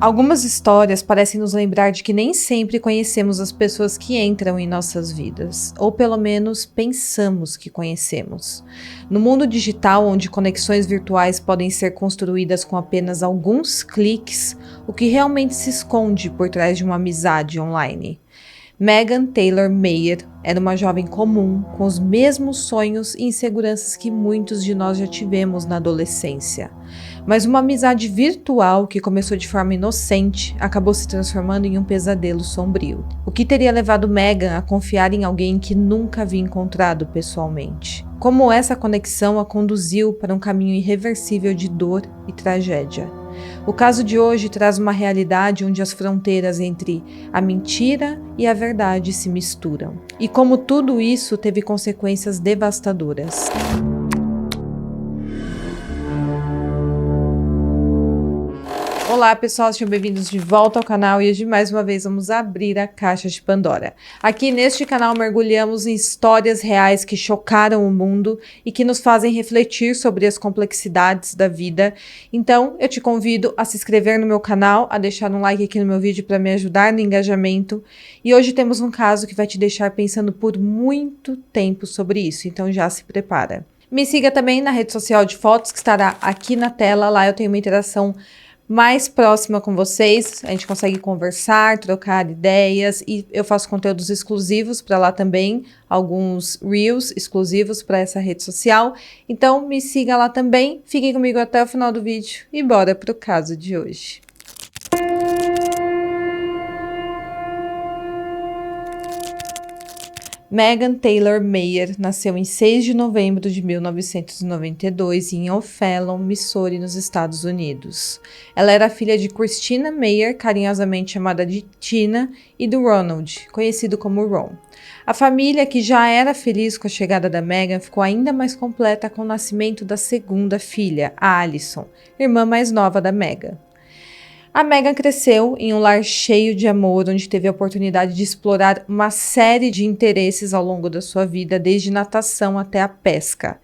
Algumas histórias parecem nos lembrar de que nem sempre conhecemos as pessoas que entram em nossas vidas, ou pelo menos pensamos que conhecemos. No mundo digital, onde conexões virtuais podem ser construídas com apenas alguns cliques, o que realmente se esconde por trás de uma amizade online? Megan Taylor Mayer era uma jovem comum, com os mesmos sonhos e inseguranças que muitos de nós já tivemos na adolescência. Mas uma amizade virtual que começou de forma inocente acabou se transformando em um pesadelo sombrio. O que teria levado Megan a confiar em alguém que nunca havia encontrado pessoalmente? Como essa conexão a conduziu para um caminho irreversível de dor e tragédia? O caso de hoje traz uma realidade onde as fronteiras entre a mentira e a verdade se misturam. E como tudo isso teve consequências devastadoras. Olá pessoal, sejam bem-vindos de volta ao canal e hoje mais uma vez vamos abrir a caixa de Pandora. Aqui neste canal mergulhamos em histórias reais que chocaram o mundo e que nos fazem refletir sobre as complexidades da vida. Então eu te convido a se inscrever no meu canal, a deixar um like aqui no meu vídeo para me ajudar no engajamento. E hoje temos um caso que vai te deixar pensando por muito tempo sobre isso, então já se prepara. Me siga também na rede social de fotos que estará aqui na tela, lá eu tenho uma interação mais próxima com vocês, a gente consegue conversar, trocar ideias e eu faço conteúdos exclusivos para lá também, alguns Reels exclusivos para essa rede social, então me siga lá também, fiquem comigo até o final do vídeo e bora pro caso de hoje. Megan Taylor Mayer nasceu em 6 de novembro de 1992 em O'Fallon, Missouri, nos Estados Unidos. Ela era filha de Christina Mayer, carinhosamente chamada de Tina, e do Ronald, conhecido como Ron. A família, que já era feliz com a chegada da Megan, ficou ainda mais completa com o nascimento da segunda filha, a Alison, irmã mais nova da Megan. A Megan cresceu em um lar cheio de amor, onde teve a oportunidade de explorar uma série de interesses ao longo da sua vida, desde natação até a pesca.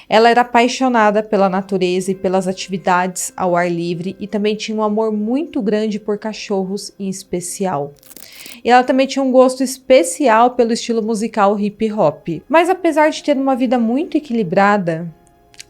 Ela era apaixonada pela natureza e pelas atividades ao ar livre e também tinha um amor muito grande por cachorros em especial. E ela também tinha um gosto especial pelo estilo musical hip hop. Mas apesar de ter uma vida muito equilibrada,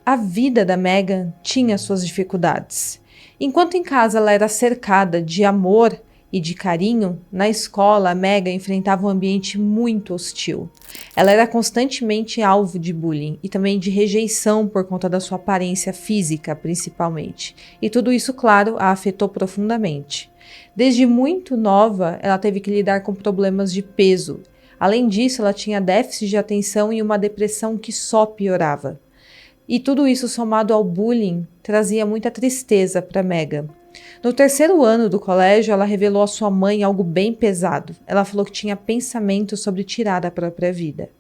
a vida da Megan tinha suas dificuldades. Enquanto em casa ela era cercada de amor e de carinho, na escola a Megan enfrentava um ambiente muito hostil. Ela era constantemente alvo de bullying e também de rejeição por conta da sua aparência física, principalmente. E tudo isso, claro, a afetou profundamente. Desde muito nova, ela teve que lidar com problemas de peso. Além disso, ela tinha déficit de atenção e uma depressão que só piorava. E tudo isso somado ao bullying trazia muita tristeza para Megan. No terceiro ano do colégio, ela revelou à sua mãe algo bem pesado. Ela falou que tinha pensamentos sobre tirar a própria vida.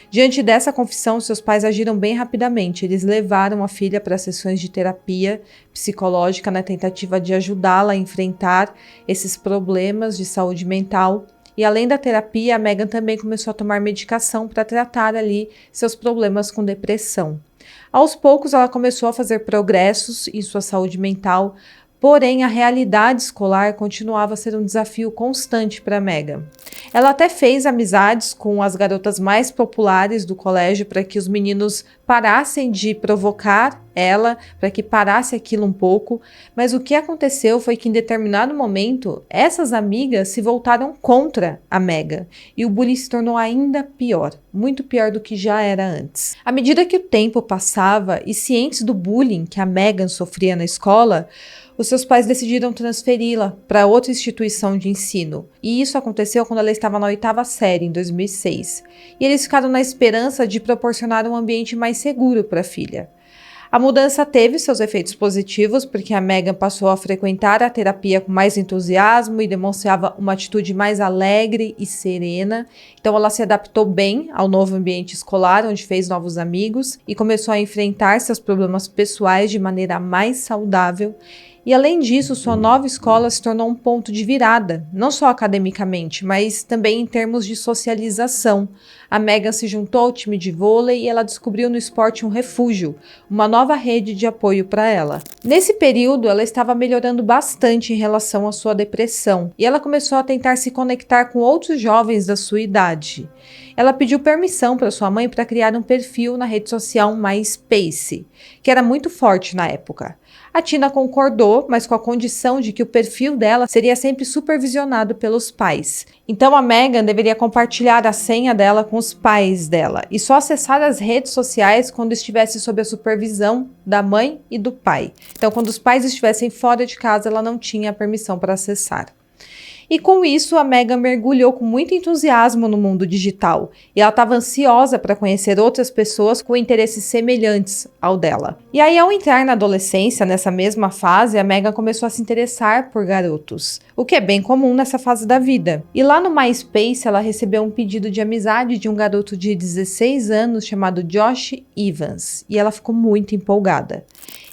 Diante dessa confissão, seus pais agiram bem rapidamente. Eles levaram a filha para sessões de terapia psicológica na tentativa de ajudá-la a enfrentar esses problemas de saúde mental. E além da terapia, a Megan também começou a tomar medicação para tratar ali seus problemas com depressão. Aos poucos, ela começou a fazer progressos em sua saúde mental, porém a realidade escolar continuava a ser um desafio constante para Megan. Ela até fez amizades com as garotas mais populares do colégio para que os meninos parassem de provocar ela, para que parasse aquilo um pouco, mas o que aconteceu foi que em determinado momento, essas amigas se voltaram contra a Megan e o bullying se tornou ainda pior, muito pior do que já era antes. À medida que o tempo passava e cientes do bullying que a Megan sofria na escola, os seus pais decidiram transferi-la para outra instituição de ensino. E isso aconteceu quando ela estava na 8ª série, em 2006. E eles ficaram na esperança de proporcionar um ambiente mais seguro para a filha. A mudança teve seus efeitos positivos, porque a Megan passou a frequentar a terapia com mais entusiasmo e demonstrava uma atitude mais alegre e serena. Então ela se adaptou bem ao novo ambiente escolar, onde fez novos amigos e começou a enfrentar seus problemas pessoais de maneira mais saudável. E além disso, sua nova escola se tornou um ponto de virada, não só academicamente, mas também em termos de socialização. A Meghan se juntou ao time de vôlei e ela descobriu no esporte um refúgio, uma nova rede de apoio para ela. Nesse período, ela estava melhorando bastante em relação à sua depressão e ela começou a tentar se conectar com outros jovens da sua idade. Ela pediu permissão para sua mãe para criar um perfil na rede social MySpace, que era muito forte na época. A Tina concordou, mas com a condição de que o perfil dela seria sempre supervisionado pelos pais. Então a Meghan deveria compartilhar a senha dela com os pais dela e só acessar as redes sociais quando estivesse sob a supervisão da mãe e do pai. Então, quando os pais estivessem fora de casa, ela não tinha permissão para acessar. E com isso, a Meghan mergulhou com muito entusiasmo no mundo digital e ela estava ansiosa para conhecer outras pessoas com interesses semelhantes ao dela. E aí, ao entrar na adolescência, nessa mesma fase, a Meghan começou a se interessar por garotos, o que é bem comum nessa fase da vida. E lá no MySpace, ela recebeu um pedido de amizade de um garoto de 16 anos chamado Josh Evans, e ela ficou muito empolgada.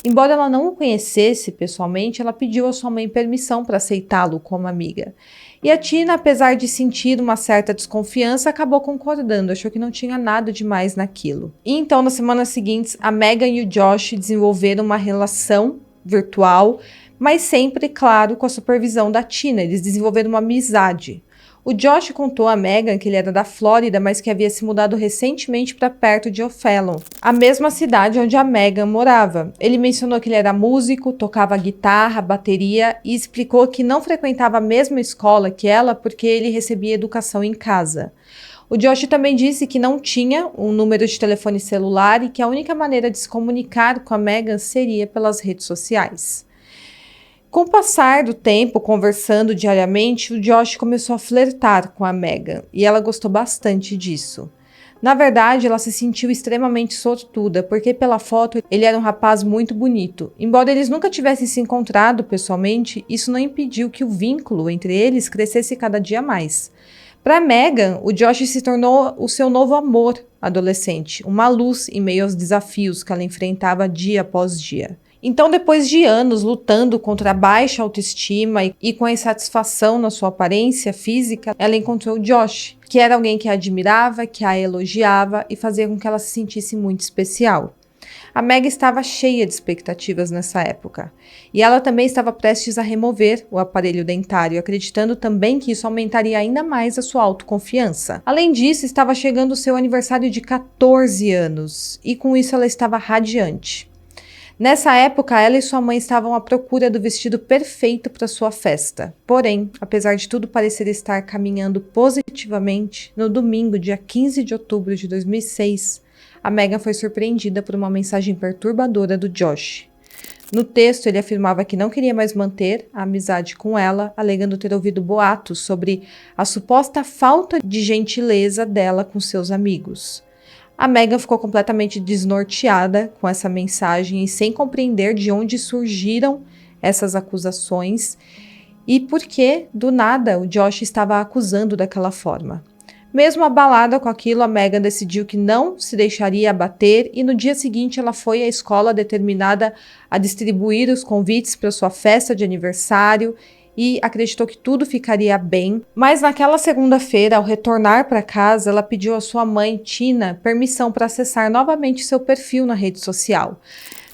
Embora ela não o conhecesse pessoalmente, ela pediu à sua mãe permissão para aceitá-lo como amiga. E a Tina, apesar de sentir uma certa desconfiança, acabou concordando, achou que não tinha nada demais naquilo. E então, nas semanas seguintes, a Meghan e o Josh desenvolveram uma relação virtual, mas sempre, claro, com a supervisão da Tina. Eles desenvolveram uma amizade. O Josh contou a Meghan que ele era da Flórida, mas que havia se mudado recentemente para perto de O'Fallon, a mesma cidade onde a Meghan morava. Ele mencionou que ele era músico, tocava guitarra, bateria e explicou que não frequentava a mesma escola que ela porque ele recebia educação em casa. O Josh também disse que não tinha um número de telefone celular e que a única maneira de se comunicar com a Meghan seria pelas redes sociais. Com o passar do tempo, conversando diariamente, o Josh começou a flertar com a Meghan e ela gostou bastante disso. Na verdade, ela se sentiu extremamente sortuda, porque pela foto ele era um rapaz muito bonito. Embora eles nunca tivessem se encontrado pessoalmente, isso não impediu que o vínculo entre eles crescesse cada dia mais. Para Meghan, o Josh se tornou o seu novo amor adolescente, uma luz em meio aos desafios que ela enfrentava dia após dia. Então, depois de anos lutando contra a baixa autoestima e com a insatisfação na sua aparência física, ela encontrou o Josh, que era alguém que a admirava, que a elogiava e fazia com que ela se sentisse muito especial. A Meghan estava cheia de expectativas nessa época, e ela também estava prestes a remover o aparelho dentário, acreditando também que isso aumentaria ainda mais a sua autoconfiança. Além disso, estava chegando o seu aniversário de 14 anos, e com isso ela estava radiante. Nessa época, ela e sua mãe estavam à procura do vestido perfeito para sua festa. Porém, apesar de tudo parecer estar caminhando positivamente, no domingo, dia 15 de outubro de 2006, a Meghan foi surpreendida por uma mensagem perturbadora do Josh. No texto, ele afirmava que não queria mais manter a amizade com ela, alegando ter ouvido boatos sobre a suposta falta de gentileza dela com seus amigos. A Meghan ficou completamente desnorteada com essa mensagem e sem compreender de onde surgiram essas acusações e por que, do nada, o Josh estava a acusando daquela forma. Mesmo abalada com aquilo, a Meghan decidiu que não se deixaria abater e no dia seguinte ela foi à escola determinada a distribuir os convites para sua festa de aniversário e acreditou que tudo ficaria bem. Mas naquela segunda-feira, ao retornar para casa, ela pediu à sua mãe, Tina, permissão para acessar novamente seu perfil na rede social,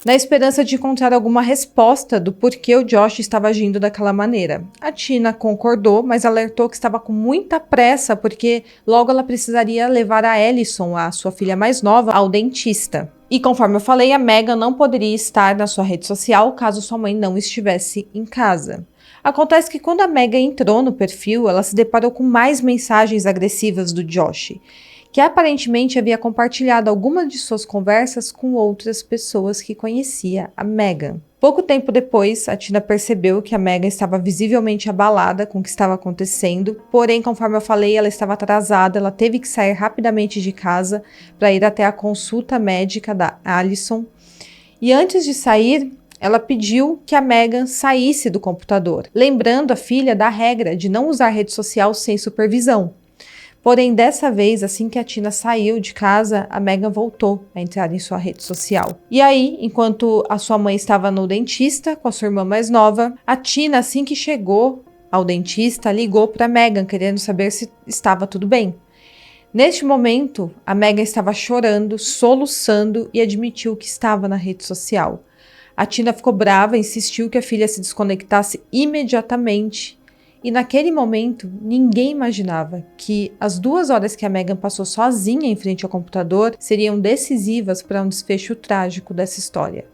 na esperança de encontrar alguma resposta do porquê o Josh estava agindo daquela maneira. A Tina concordou, mas alertou que estava com muita pressa porque logo ela precisaria levar a Alison, a sua filha mais nova, ao dentista. E conforme eu falei, a Meghan não poderia estar na sua rede social caso sua mãe não estivesse em casa. Acontece que quando a Meghan entrou no perfil, ela se deparou com mais mensagens agressivas do Josh, que aparentemente havia compartilhado algumas de suas conversas com outras pessoas que conhecia a Meghan. Pouco tempo depois, a Tina percebeu que a Meghan estava visivelmente abalada com o que estava acontecendo, porém, conforme eu falei, ela estava atrasada, ela teve que sair rapidamente de casa para ir até a consulta médica da Alison. E antes de sair, ela pediu que a Meghan saísse do computador, lembrando a filha da regra de não usar rede social sem supervisão. Porém, dessa vez, assim que a Tina saiu de casa, a Megan voltou a entrar em sua rede social. E aí, enquanto a sua mãe estava no dentista com a sua irmã mais nova, a Tina, assim que chegou ao dentista, ligou para Megan, querendo saber se estava tudo bem. Neste momento, a Megan estava chorando, soluçando e admitiu que estava na rede social. A Tina ficou brava e insistiu que a filha se desconectasse imediatamente. E naquele momento, ninguém imaginava que as 2 horas que a Megan passou sozinha em frente ao computador seriam decisivas para um desfecho trágico dessa história.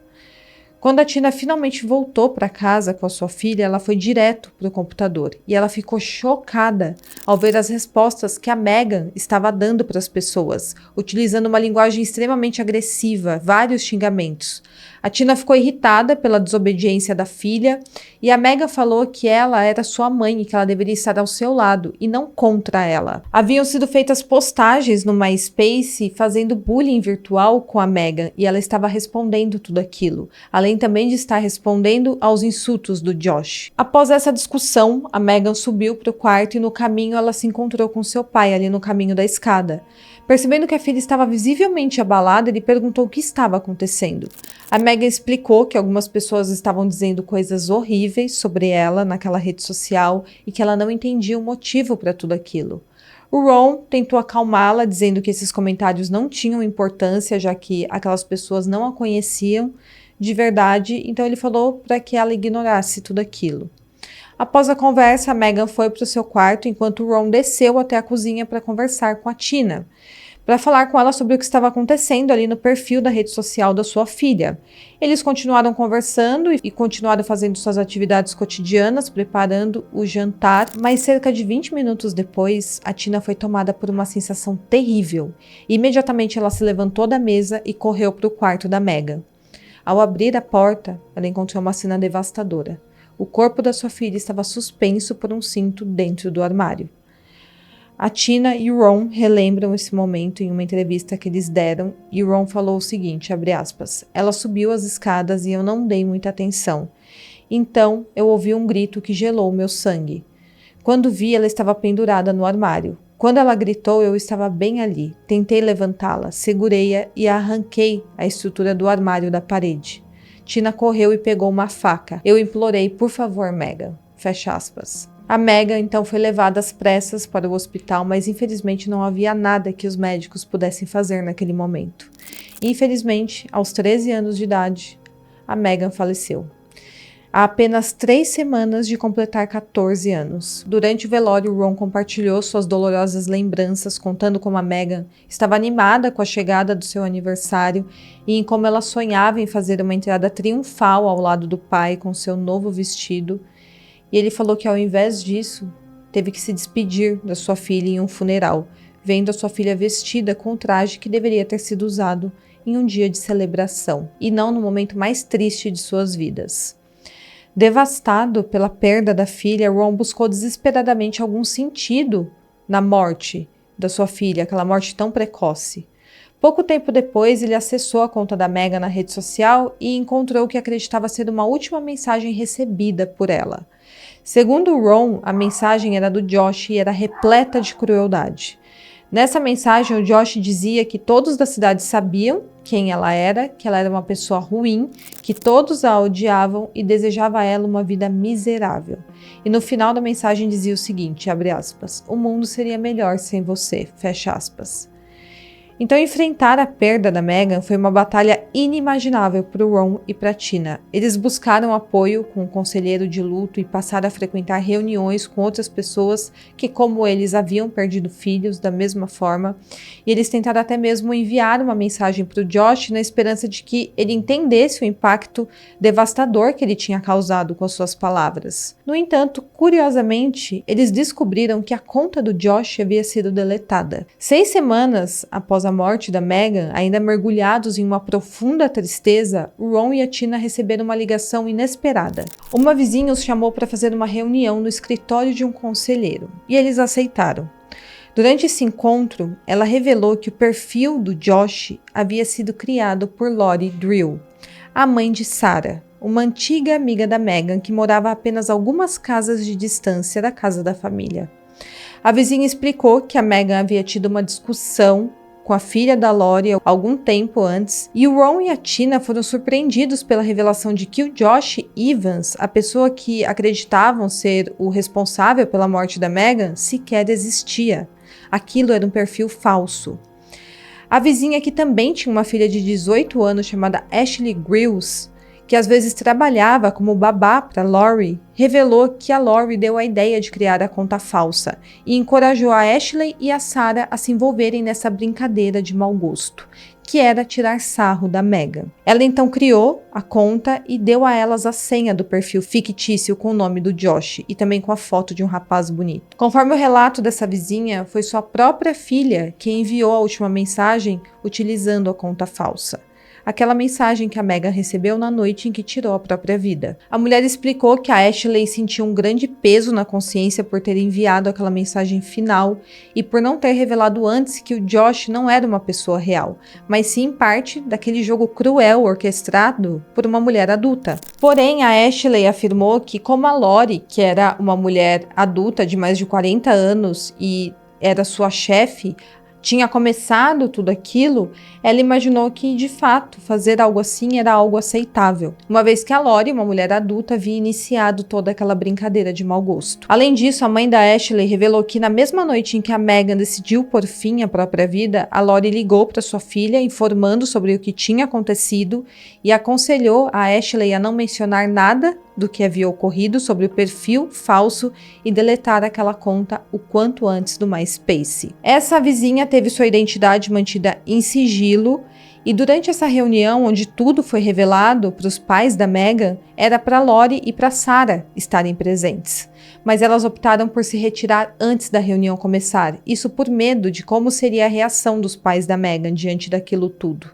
Quando a Tina finalmente voltou para casa com a sua filha, ela foi direto para o computador e ela ficou chocada ao ver as respostas que a Megan estava dando para as pessoas, utilizando uma linguagem extremamente agressiva, vários xingamentos. A Tina ficou irritada pela desobediência da filha e a Megan falou que ela era sua mãe e que ela deveria estar ao seu lado e não contra ela. Haviam sido feitas postagens no MySpace fazendo bullying virtual com a Megan e ela estava respondendo tudo aquilo, além também de estar respondendo aos insultos do Josh. Após essa discussão, a Megan subiu para o quarto e no caminho ela se encontrou com seu pai ali no caminho da escada. Percebendo que a filha estava visivelmente abalada, ele perguntou o que estava acontecendo. A Megan explicou que algumas pessoas estavam dizendo coisas horríveis sobre ela naquela rede social e que ela não entendia o motivo para tudo aquilo. O Ron tentou acalmá-la, dizendo que esses comentários não tinham importância, já que aquelas pessoas não a conheciam de verdade, então ele falou para que ela ignorasse tudo aquilo. Após a conversa, a Megan foi para o seu quarto, enquanto o Ron desceu até a cozinha para conversar com a Tina, para falar com ela sobre o que estava acontecendo ali no perfil da rede social da sua filha. Eles continuaram conversando e continuaram fazendo suas atividades cotidianas, preparando o jantar, mas cerca de 20 minutos depois, a Tina foi tomada por uma sensação terrível. Imediatamente ela se levantou da mesa e correu para o quarto da Megan. Ao abrir a porta, ela encontrou uma cena devastadora. O corpo da sua filha estava suspenso por um cinto dentro do armário. A Tina e o Ron relembram esse momento em uma entrevista que eles deram e o Ron falou o seguinte, abre aspas, ela subiu as escadas e eu não dei muita atenção. Então, eu ouvi um grito que gelou meu sangue. Quando vi, ela estava pendurada no armário. Quando ela gritou, eu estava bem ali. Tentei levantá-la, segurei-a e arranquei a estrutura do armário da parede. Tina correu e pegou uma faca. Eu implorei, por favor, Megan. Fecha aspas. A Megan então foi levada às pressas para o hospital, mas infelizmente não havia nada que os médicos pudessem fazer naquele momento. Infelizmente, aos 13 anos de idade, a Megan faleceu. Há apenas 3 semanas de completar 14 anos. Durante o velório, Ron compartilhou suas dolorosas lembranças, contando como a Megan estava animada com a chegada do seu aniversário e em como ela sonhava em fazer uma entrada triunfal ao lado do pai com seu novo vestido. E ele falou que ao invés disso, teve que se despedir da sua filha em um funeral, vendo a sua filha vestida com o traje que deveria ter sido usado em um dia de celebração, e não no momento mais triste de suas vidas. Devastado pela perda da filha, Ron buscou desesperadamente algum sentido na morte da sua filha, aquela morte tão precoce. Pouco tempo depois, ele acessou a conta da Megan na rede social e encontrou o que acreditava ser uma última mensagem recebida por ela. Segundo Ron, a mensagem era do Josh e era repleta de crueldade. Nessa mensagem, o Josh dizia que todos da cidade sabiam quem ela era, que ela era uma pessoa ruim, que todos a odiavam e desejava a ela uma vida miserável. E no final da mensagem dizia o seguinte, abre aspas, o mundo seria melhor sem você, fecha aspas. Então, enfrentar a perda da Megan foi uma batalha inimaginável para o Ron e para Tina. Eles buscaram apoio com um conselheiro de luto e passaram a frequentar reuniões com outras pessoas que, como eles, haviam perdido filhos da mesma forma. E eles tentaram até mesmo enviar uma mensagem para o Josh na esperança de que ele entendesse o impacto devastador que ele tinha causado com as suas palavras. No entanto, curiosamente, eles descobriram que a conta do Josh havia sido deletada. 6 semanas após a morte da Megan, ainda mergulhados em uma profunda tristeza, o Ron e a Tina receberam uma ligação inesperada. Uma vizinha os chamou para fazer uma reunião no escritório de um conselheiro, e eles aceitaram. Durante esse encontro, ela revelou que o perfil do Josh havia sido criado por Lori Drill, a mãe de Sarah, uma antiga amiga da Megan que morava a apenas algumas casas de distância da casa da família. A vizinha explicou que a Meghan havia tido uma discussão com a filha da Lori algum tempo antes, e o Ron e a Tina foram surpreendidos pela revelação de que o Josh Evans, a pessoa que acreditavam ser o responsável pela morte da Meghan, sequer existia. Aquilo era um perfil falso. A vizinha, que também tinha uma filha de 18 anos chamada Ashley Grills, que às vezes trabalhava como babá para Lori, revelou que a Lori deu a ideia de criar a conta falsa e encorajou a Ashley e a Sarah a se envolverem nessa brincadeira de mau gosto, que era tirar sarro da Meghan. Ela então criou a conta e deu a elas a senha do perfil fictício com o nome do Josh e também com a foto de um rapaz bonito. Conforme o relato dessa vizinha, foi sua própria filha que enviou a última mensagem utilizando a conta falsa. Aquela mensagem que a Meghan recebeu na noite em que tirou a própria vida. A mulher explicou que a Ashley sentiu um grande peso na consciência por ter enviado aquela mensagem final e por não ter revelado antes que o Josh não era uma pessoa real, mas sim parte daquele jogo cruel orquestrado por uma mulher adulta. Porém, a Ashley afirmou que, como a Lori, que era uma mulher adulta de mais de 40 anos e era sua chefe, tinha começado tudo aquilo, ela imaginou que, de fato, fazer algo assim era algo aceitável, uma vez que a Lori, uma mulher adulta, havia iniciado toda aquela brincadeira de mau gosto. Além disso, a mãe da Ashley revelou que na mesma noite em que a Meghan decidiu pôr fim à própria vida, a Lori ligou para sua filha informando sobre o que tinha acontecido e aconselhou a Ashley a não mencionar nada do que havia ocorrido sobre o perfil falso e deletar aquela conta o quanto antes do MySpace. Essa vizinha teve sua identidade mantida em sigilo e durante essa reunião, onde tudo foi revelado para os pais da Meghan, era para Lori e para Sarah estarem presentes. Mas elas optaram por se retirar antes da reunião começar, isso por medo de como seria a reação dos pais da Meghan diante daquilo tudo.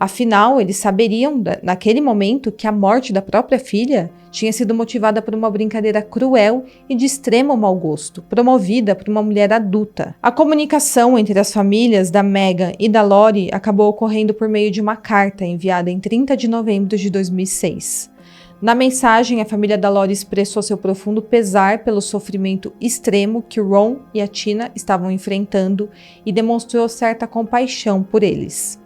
Afinal, eles saberiam, naquele momento, que a morte da própria filha tinha sido motivada por uma brincadeira cruel e de extremo mau gosto, promovida por uma mulher adulta. A comunicação entre as famílias da Meghan e da Lori acabou ocorrendo por meio de uma carta enviada em 30 de novembro de 2006. Na mensagem, a família da Lori expressou seu profundo pesar pelo sofrimento extremo que Ron e a Tina estavam enfrentando e demonstrou certa compaixão por eles.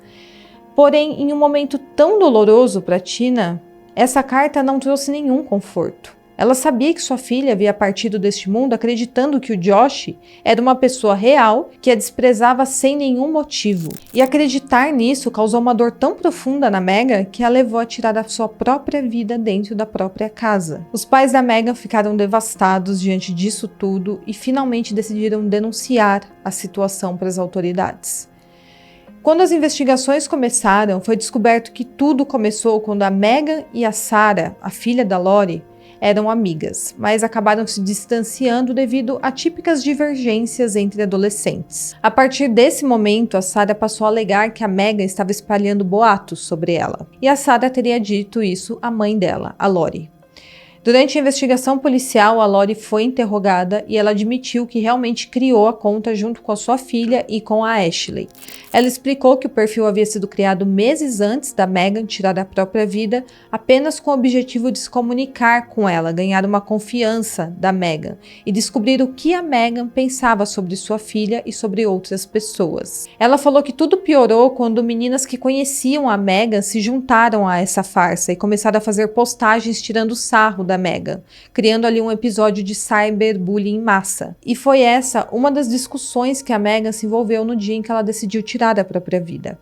Porém, em um momento tão doloroso para Tina, essa carta não trouxe nenhum conforto. Ela sabia que sua filha havia partido deste mundo acreditando que o Josh era uma pessoa real que a desprezava sem nenhum motivo. E acreditar nisso causou uma dor tão profunda na Meghan que a levou a tirar a sua própria vida dentro da própria casa. Os pais da Meghan ficaram devastados diante disso tudo e finalmente decidiram denunciar a situação para as autoridades. Quando as investigações começaram, foi descoberto que tudo começou quando a Meghan e a Sarah, a filha da Lori, eram amigas, mas acabaram se distanciando devido a típicas divergências entre adolescentes. A partir desse momento, a Sarah passou a alegar que a Meghan estava espalhando boatos sobre ela, e a Sarah teria dito isso à mãe dela, a Lori. Durante a investigação policial, a Lori foi interrogada e ela admitiu que realmente criou a conta junto com a sua filha e com a Ashley. Ela explicou que o perfil havia sido criado meses antes da Meghan tirar a própria vida, apenas com o objetivo de se comunicar com ela, ganhar uma confiança da Meghan e descobrir o que a Meghan pensava sobre sua filha e sobre outras pessoas. Ela falou que tudo piorou quando meninas que conheciam a Meghan se juntaram a essa farsa e começaram a fazer postagens tirando sarro da Meghan, criando ali um episódio de cyberbullying em massa. E foi essa uma das discussões que a Meghan se envolveu no dia em que ela decidiu tirar a própria vida.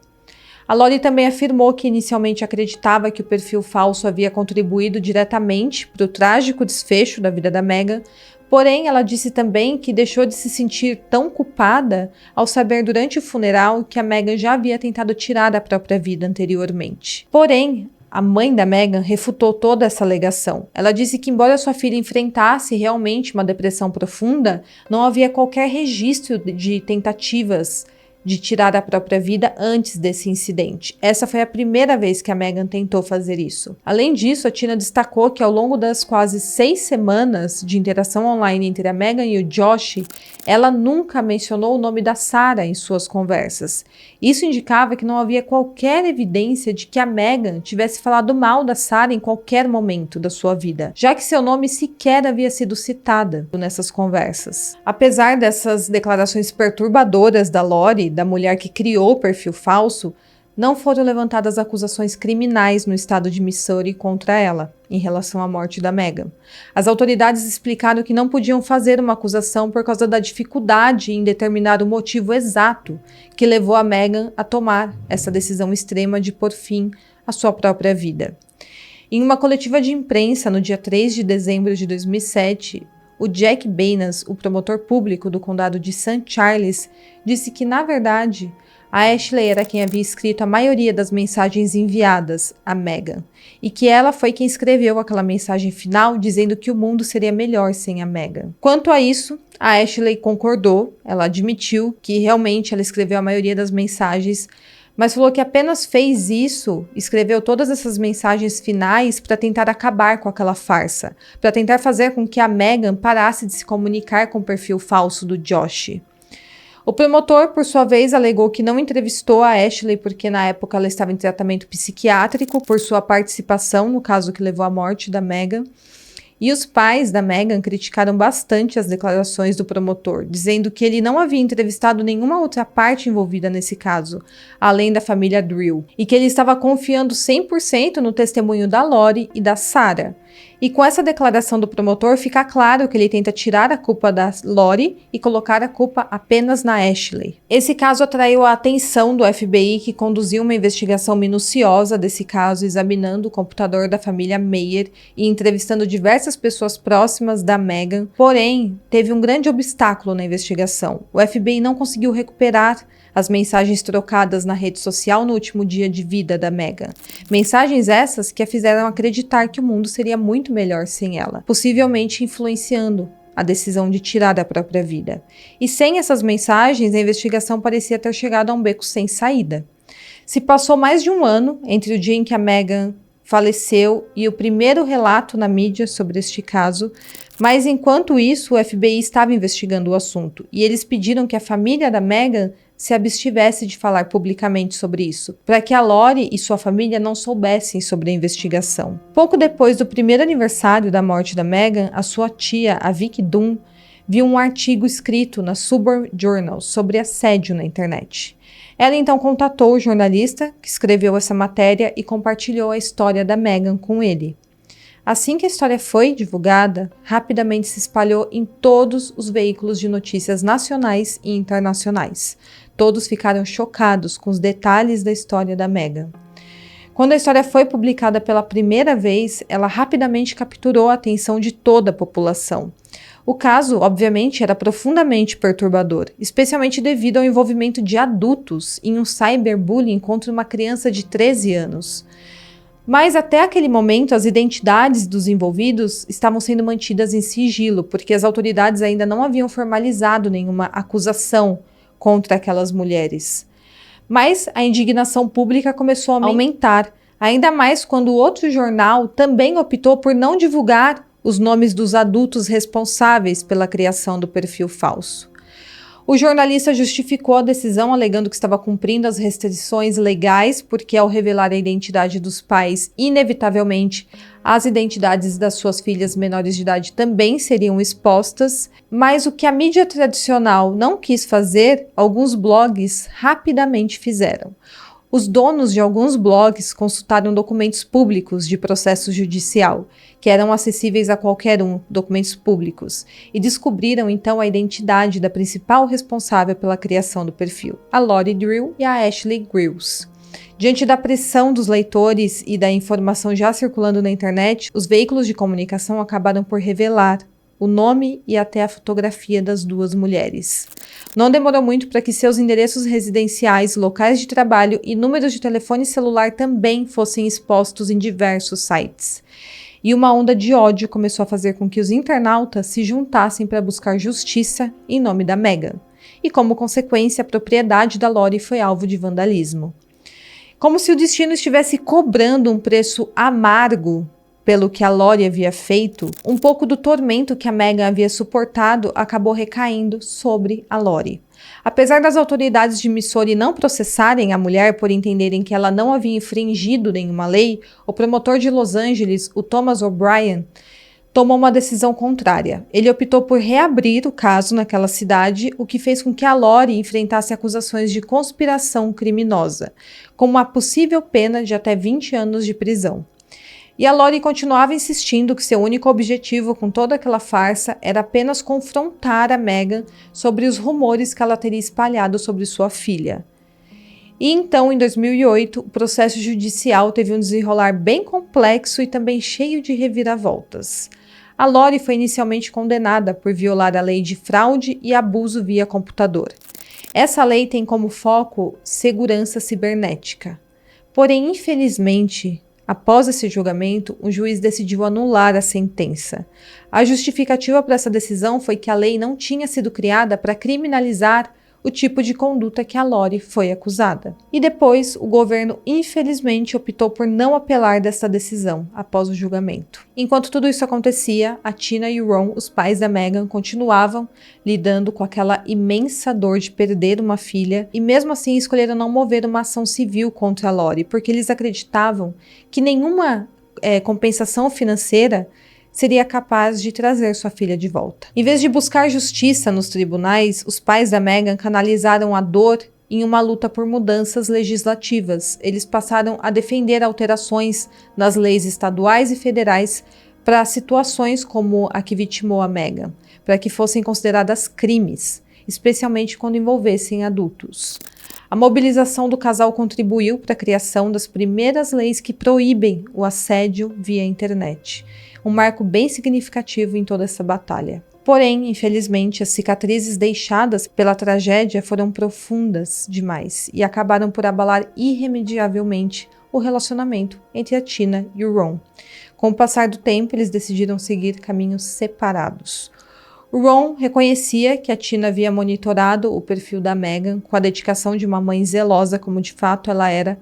A Lori também afirmou que inicialmente acreditava que o perfil falso havia contribuído diretamente para o trágico desfecho da vida da Meghan, porém ela disse também que deixou de se sentir tão culpada ao saber durante o funeral que a Meghan já havia tentado tirar a própria vida anteriormente. Porém, a mãe da Meghan refutou toda essa alegação. Ela disse que, embora sua filha enfrentasse realmente uma depressão profunda, não havia qualquer registro de tentativas de tirar a própria vida antes desse incidente. Essa foi a primeira vez que a Meghan tentou fazer isso. Além disso, a Tina destacou que ao longo das quase 6 semanas de interação online entre a Meghan e o Josh, ela nunca mencionou o nome da Sarah em suas conversas. Isso indicava que não havia qualquer evidência de que a Meghan tivesse falado mal da Sarah em qualquer momento da sua vida, já que seu nome sequer havia sido citada nessas conversas. Apesar dessas declarações perturbadoras da Lori, da mulher que criou o perfil falso, não foram levantadas acusações criminais no estado de Missouri contra ela, em relação à morte da Meghan. As autoridades explicaram que não podiam fazer uma acusação por causa da dificuldade em determinar o motivo exato que levou a Meghan a tomar essa decisão extrema de pôr fim à sua própria vida. Em uma coletiva de imprensa no dia 3 de dezembro de 2007, o Jack Bainas, o promotor público do condado de St. Charles, disse que, na verdade, a Ashley era quem havia escrito a maioria das mensagens enviadas a Meghan, e que ela foi quem escreveu aquela mensagem final dizendo que o mundo seria melhor sem a Meghan. Quanto a isso, a Ashley concordou, ela admitiu que realmente ela escreveu a maioria das mensagens, mas falou que apenas fez isso, escreveu todas essas mensagens finais para tentar acabar com aquela farsa, para tentar fazer com que a Meghan parasse de se comunicar com o perfil falso do Josh. O promotor, por sua vez, alegou que não entrevistou a Ashley porque na época ela estava em tratamento psiquiátrico por sua participação no caso que levou à morte da Meghan. E os pais da Meghan criticaram bastante as declarações do promotor, dizendo que ele não havia entrevistado nenhuma outra parte envolvida nesse caso, além da família Drill, e que ele estava confiando 100% no testemunho da Lori e da Sarah. E com essa declaração do promotor, fica claro que ele tenta tirar a culpa da Lori e colocar a culpa apenas na Ashley. Esse caso atraiu a atenção do FBI, que conduziu uma investigação minuciosa desse caso, examinando o computador da família Meyer e entrevistando diversas pessoas próximas da Meghan. Porém, teve um grande obstáculo na investigação. O FBI não conseguiu recuperar as mensagens trocadas na rede social no último dia de vida da Meghan. Mensagens essas que a fizeram acreditar que o mundo seria muito melhor sem ela, possivelmente influenciando a decisão de tirar a própria vida. E sem essas mensagens, a investigação parecia ter chegado a um beco sem saída. Se passou mais de um ano entre o dia em que a Meghan faleceu e o primeiro relato na mídia sobre este caso, mas enquanto isso o FBI estava investigando o assunto e eles pediram que a família da Meghan se abstivesse de falar publicamente sobre isso, para que a Lori e sua família não soubessem sobre a investigação. Pouco depois do primeiro aniversário da morte da Meghan, a sua tia, a Vicky Dunn, viu um artigo escrito na Suburban Journal sobre assédio na internet. Ela então contatou o jornalista que escreveu essa matéria e compartilhou a história da Meghan com ele. Assim que a história foi divulgada, rapidamente se espalhou em todos os veículos de notícias nacionais e internacionais. Todos ficaram chocados com os detalhes da história da Meghan. Quando a história foi publicada pela primeira vez, ela rapidamente capturou a atenção de toda a população. O caso, obviamente, era profundamente perturbador, especialmente devido ao envolvimento de adultos em um cyberbullying contra uma criança de 13 anos. Mas até aquele momento, as identidades dos envolvidos estavam sendo mantidas em sigilo, porque as autoridades ainda não haviam formalizado nenhuma acusação contra aquelas mulheres. Mas a indignação pública começou a aumentar, ainda mais quando outro jornal também optou por não divulgar os nomes dos adultos responsáveis pela criação do perfil falso. O jornalista justificou a decisão alegando que estava cumprindo as restrições legais, porque ao revelar a identidade dos pais, inevitavelmente as identidades das suas filhas menores de idade também seriam expostas, mas o que a mídia tradicional não quis fazer, alguns blogs rapidamente fizeram. Os donos de alguns blogs consultaram documentos públicos de processo judicial, que eram acessíveis a qualquer um, documentos públicos, e descobriram então a identidade da principal responsável pela criação do perfil, a Lori Drill e a Ashley Grills. Diante da pressão dos leitores e da informação já circulando na internet, os veículos de comunicação acabaram por revelar o nome e até a fotografia das duas mulheres. Não demorou muito para que seus endereços residenciais, locais de trabalho e números de telefone celular também fossem expostos em diversos sites. E uma onda de ódio começou a fazer com que os internautas se juntassem para buscar justiça em nome da Meghan. e, como consequência, a propriedade da Lori foi alvo de vandalismo. Como se o destino estivesse cobrando um preço amargo pelo que a Lori havia feito, um pouco do tormento que a Meghan havia suportado acabou recaindo sobre a Lori. Apesar das autoridades de Missouri não processarem a mulher por entenderem que ela não havia infringido nenhuma lei, o promotor de Los Angeles, o Thomas O'Brien, tomou uma decisão contrária. Ele optou por reabrir o caso naquela cidade, o que fez com que a Lori enfrentasse acusações de conspiração criminosa, com uma possível pena de até 20 anos de prisão. E a Lori continuava insistindo que seu único objetivo com toda aquela farsa era apenas confrontar a Meghan sobre os rumores que ela teria espalhado sobre sua filha. E então, em 2008, o processo judicial teve um desenrolar bem complexo e também cheio de reviravoltas. A Lori foi inicialmente condenada por violar a lei de fraude e abuso via computador. Essa lei tem como foco segurança cibernética. Porém, infelizmente, após esse julgamento, o juiz decidiu anular a sentença. A justificativa para essa decisão foi que a lei não tinha sido criada para criminalizar o tipo de conduta que a Lori foi acusada. E depois, o governo, infelizmente, optou por não apelar dessa decisão após o julgamento. Enquanto tudo isso acontecia, a Tina e o Ron, os pais da Meghan, continuavam lidando com aquela imensa dor de perder uma filha e mesmo assim escolheram não mover uma ação civil contra a Lori, porque eles acreditavam que nenhuma compensação financeira seria capaz de trazer sua filha de volta. Em vez de buscar justiça nos tribunais, os pais da Meghan canalizaram a dor em uma luta por mudanças legislativas. Eles passaram a defender alterações nas leis estaduais e federais para situações como a que vitimou a Meghan, para que fossem consideradas crimes, especialmente quando envolvessem adultos. A mobilização do casal contribuiu para a criação das primeiras leis que proíbem o assédio via internet. Um marco bem significativo em toda essa batalha. Porém, infelizmente, as cicatrizes deixadas pela tragédia foram profundas demais e acabaram por abalar irremediavelmente o relacionamento entre a Tina e o Ron. Com o passar do tempo, eles decidiram seguir caminhos separados. O Ron reconhecia que a Tina havia monitorado o perfil da Meghan com a dedicação de uma mãe zelosa, como de fato ela era,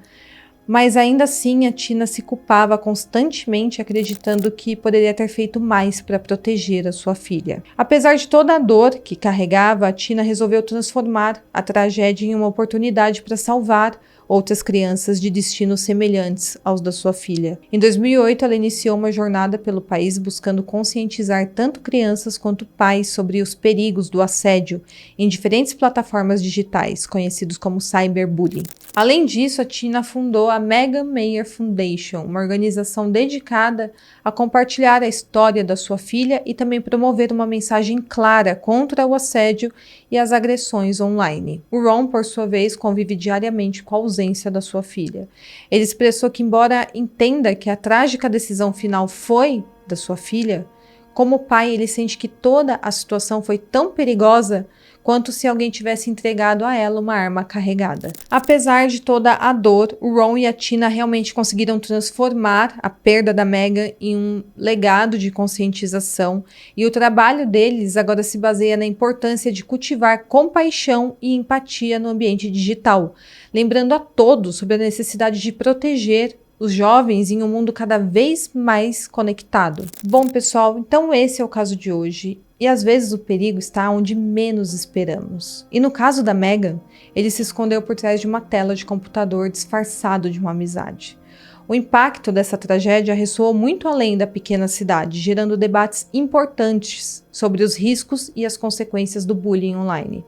mas ainda assim a Tina se culpava constantemente, acreditando que poderia ter feito mais para proteger a sua filha. Apesar de toda a dor que carregava, a Tina resolveu transformar a tragédia em uma oportunidade para salvar outras crianças de destinos semelhantes aos da sua filha. Em 2008, ela iniciou uma jornada pelo país buscando conscientizar tanto crianças quanto pais sobre os perigos do assédio em diferentes plataformas digitais, conhecidos como cyberbullying. Além disso, a Tina fundou a Meghan Mayer Foundation, uma organização dedicada a compartilhar a história da sua filha e também promover uma mensagem clara contra o assédio e as agressões online. O Ron, por sua vez, convive diariamente com a ausência da sua filha. Ele expressou que, embora entenda que a trágica decisão final foi da sua filha, como pai, ele sente que toda a situação foi tão perigosa quanto se alguém tivesse entregado a ela uma arma carregada. Apesar de toda a dor, o Ron e a Tina realmente conseguiram transformar a perda da Meghan em um legado de conscientização, e o trabalho deles agora se baseia na importância de cultivar compaixão e empatia no ambiente digital, lembrando a todos sobre a necessidade de proteger os jovens em um mundo cada vez mais conectado. Bom, pessoal, então esse é o caso de hoje. E às vezes o perigo está onde menos esperamos. E no caso da Meghan, ele se escondeu por trás de uma tela de computador disfarçado de uma amizade. O impacto dessa tragédia ressoou muito além da pequena cidade, gerando debates importantes sobre os riscos e as consequências do bullying online.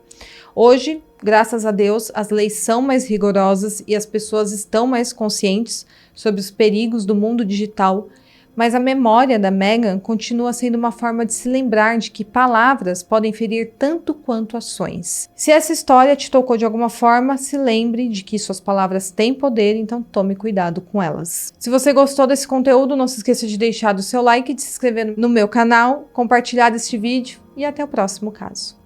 Hoje, graças a Deus, as leis são mais rigorosas e as pessoas estão mais conscientes sobre os perigos do mundo digital, mas a memória da Meghan continua sendo uma forma de se lembrar de que palavras podem ferir tanto quanto ações. Se essa história te tocou de alguma forma, se lembre de que suas palavras têm poder, então tome cuidado com elas. Se você gostou desse conteúdo, não se esqueça de deixar o seu like, de se inscrever no meu canal, compartilhar este vídeo e até o próximo caso.